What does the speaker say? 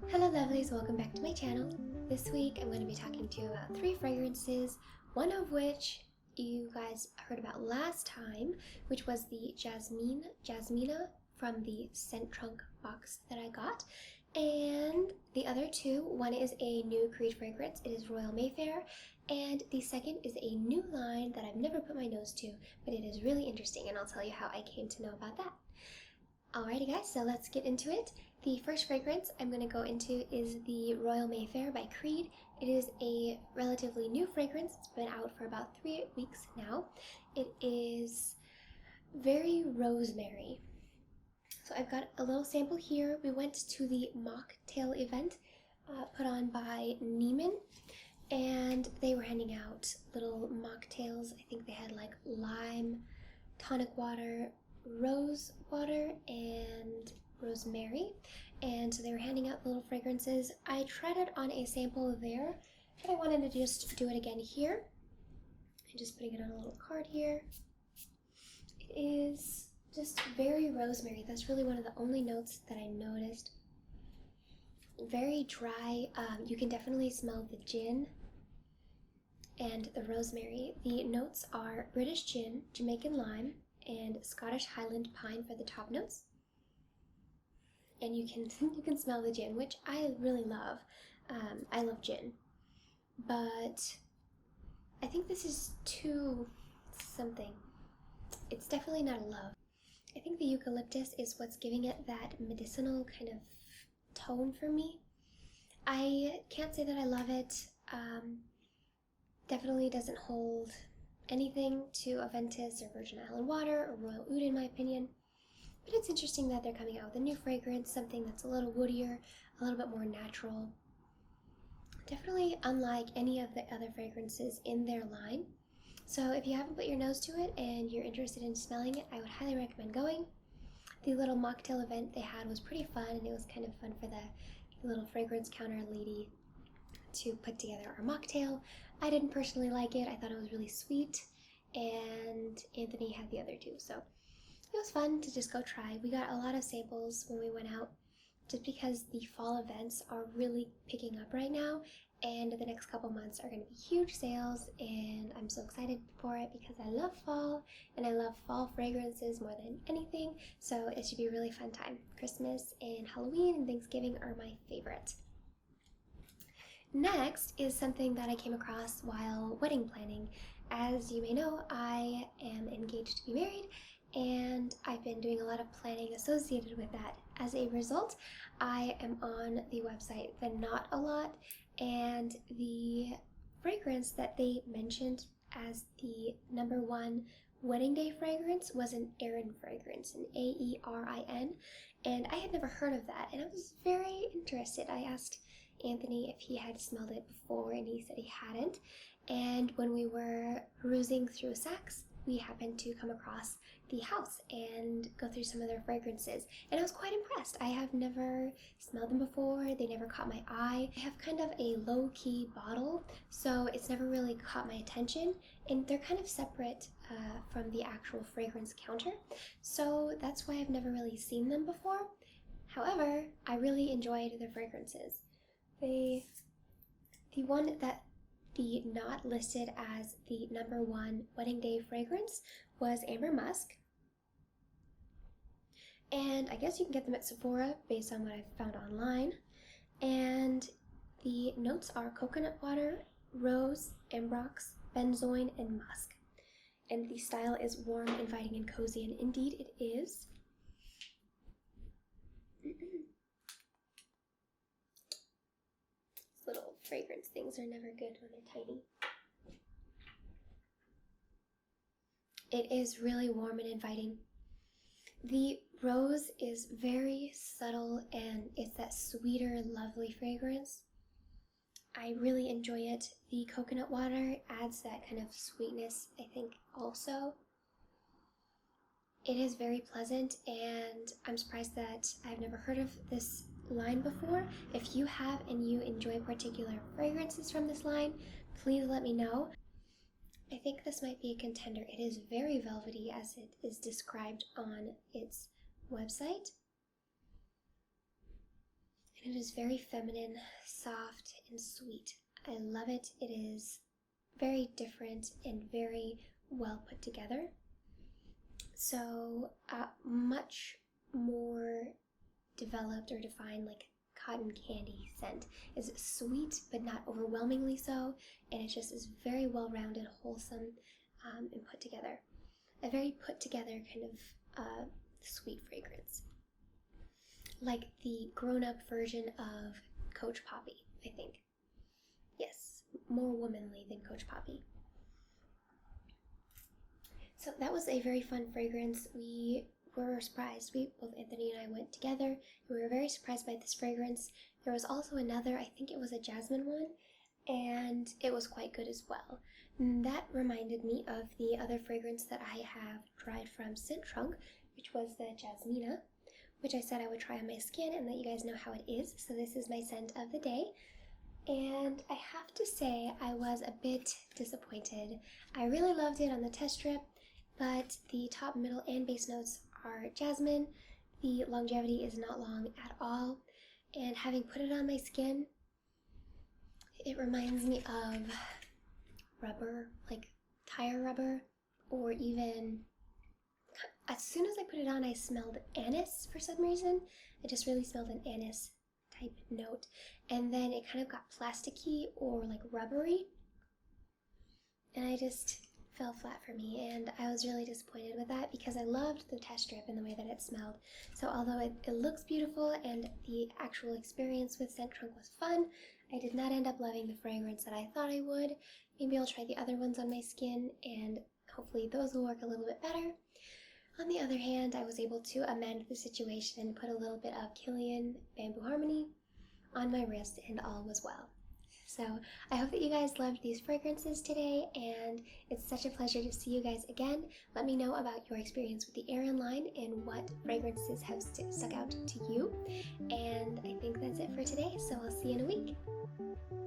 Hello lovelies, welcome back to my channel. This week I'm going to be talking to you about 3 fragrances, one of which you guys heard about last time, which was the Jasmina from the scent trunk box that I got. And the other 2, one is a new Creed fragrance, it is Royal Mayfair, and the second is a new line that I've never put my nose to, but it is really interesting and I'll tell you how I came to know about that. Alrighty guys, so let's get into it. The first fragrance I'm going to go into is the Royal Mayfair by Creed. It is a relatively new fragrance. It's been out for about 3 weeks now. It is very rosemary. So I've got a little sample here. We went to the mocktail event put on by Neiman, and they were handing out little mocktails. I think they had like lime, tonic water, rose water, and rosemary, and so they were handing out little fragrances. I tried it on a sample there, but I wanted to just do it again here. I'm just putting it on a little card here. It is just very rosemary. That's really one of the only notes that I noticed. Very dry. You can definitely smell the gin and the rosemary. The notes are British gin, Jamaican lime, and Scottish Highland pine for the top notes. And you can smell the gin, which I really love. I love gin, but I think this is too something. It's definitely not a love. I think the eucalyptus is what's giving it that medicinal kind of tone for me. I can't say that I love it. Definitely doesn't hold anything to Aventus or Virgin Island Water or Royal Oud in my opinion. But it's interesting that they're coming out with a new fragrance, something that's a little woodier, a little bit more natural. Definitely unlike any of the other fragrances in their line. So if you haven't put your nose to it and you're interested in smelling it, I would highly recommend going. The little mocktail event they had was pretty fun, and it was kind of fun for the little fragrance counter lady to put together our mocktail. I didn't personally like it. I thought it was really sweet, and Anthony had the other 2, so it was fun to just go try. We got a lot of samples when we went out, just because the fall events are really picking up right now, and the next couple months are going to be huge sales, and I'm so excited for it because I love fall, and I love fall fragrances more than anything, so it should be a really fun time. Christmas and Halloween and Thanksgiving are my favorite. Next is something that I came across while wedding planning. As you may know, I am engaged to be married, and I've been doing a lot of planning associated with that. As a result, I am on the website The Not A Lot, and the fragrance that they mentioned as the #1 wedding day fragrance was an Aerin fragrance, an A-E-R-I-N, and I had never heard of that, and I was very interested. I asked Anthony if he had smelled it before, and he said he hadn't. And when we were perusing through Saks, we happened to come across the house and go through some of their fragrances, and I was quite impressed. I have never smelled them before. They never caught my eye. I have kind of a low-key bottle, so it's never really caught my attention, and they're kind of separate from the actual fragrance counter, so that's why I've never really seen them before. However, I really enjoyed their fragrances. The one that the not listed as the #1 wedding day fragrance was Amber Musk, and I guess you can get them at Sephora based on what I've found online. And the notes are coconut water, rose, ambrox, benzoin, and musk. And the style is warm, inviting, and cozy, and indeed it is. Little fragrance things are never good when they're tiny. It is really warm and inviting. The rose is very subtle, and it's that sweeter, lovely fragrance. I really enjoy it. The coconut water adds that kind of sweetness, I think, also. It is very pleasant, and I'm surprised that I've never heard of this line before. If you have and you enjoy particular fragrances from this line, please let me know. I think this might be a contender. It is very velvety as it is described on its website. And it is very feminine, soft, and sweet. I love it. It is very different and very well put together. So much more developed or defined, like cotton candy scent. Is sweet but not overwhelmingly so, and it just is very well-rounded, wholesome, and put together. A very put together kind of sweet fragrance. Like the grown-up version of Coach Poppy, I think. Yes, more womanly than Coach Poppy. So that was a very fun fragrance. We were surprised. Both Anthony and I went together, and we were very surprised by this fragrance. There was also another, I think it was a jasmine one, and it was quite good as well. And that reminded me of the other fragrance that I have tried from Scent Trunk, which was the Jasmina, which I said I would try on my skin and let you guys know how it is. So this is my scent of the day. And I have to say I was a bit disappointed. I really loved it on the test strip, but the top, middle, and base notes are jasmine. The longevity is not long at all, and having put it on my skin, it reminds me of rubber, like tire rubber, or even, as soon as I put it on, I smelled anise for some reason. I just really smelled an anise type note, and then it kind of got plasticky or like rubbery, and I just fell flat for me, and I was really disappointed with that because I loved the test strip and the way that it smelled. So although it looks beautiful and the actual experience with Scent Trunk was fun, I did not end up loving the fragrance that I thought I would. Maybe I'll try the other ones on my skin, and hopefully those will work a little bit better. On the other hand, I was able to amend the situation and put a little bit of Killian Bamboo Harmony on my wrist, and all was well. So I hope that you guys loved these fragrances today, and it's such a pleasure to see you guys again. Let me know about your experience with the Aerin line and what fragrances have stuck out to you. And I think that's it for today, so I'll see you in a week.